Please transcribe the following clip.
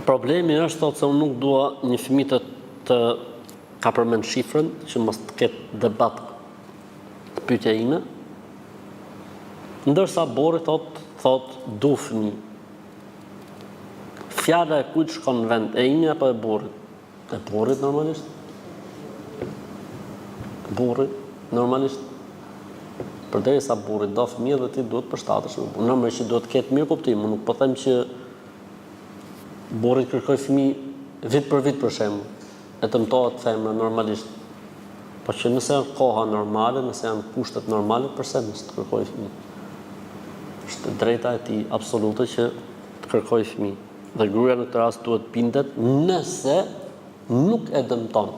Problemi është thotë se unë nuk dua një fëmijë të ka përmend shifrën që mos të ketë debat pyetja ime. Ndërsa burri thot du fëmijë. Fjala e kujt shkon në vend, e imi apo e burrit? E burrit normalisht. Burri normalisht. Përderisa burri do fëmijë dhe ti duhet përshtatesh. Normalisht që duhet të ketë mirë kuptim, unë nuk po them që burri kërkoj fëmijë vit për vit për shembull. E dëmtohet femra normalisht. Po që nëse janë koha normale, nëse janë kushtet normale, përse mos të kërkoj fëmijë? Është drejta e tij absolute që të kërkoj fëmijë. Dhe gruaja në këtë rast duhet bindet nëse nuk e dëmton.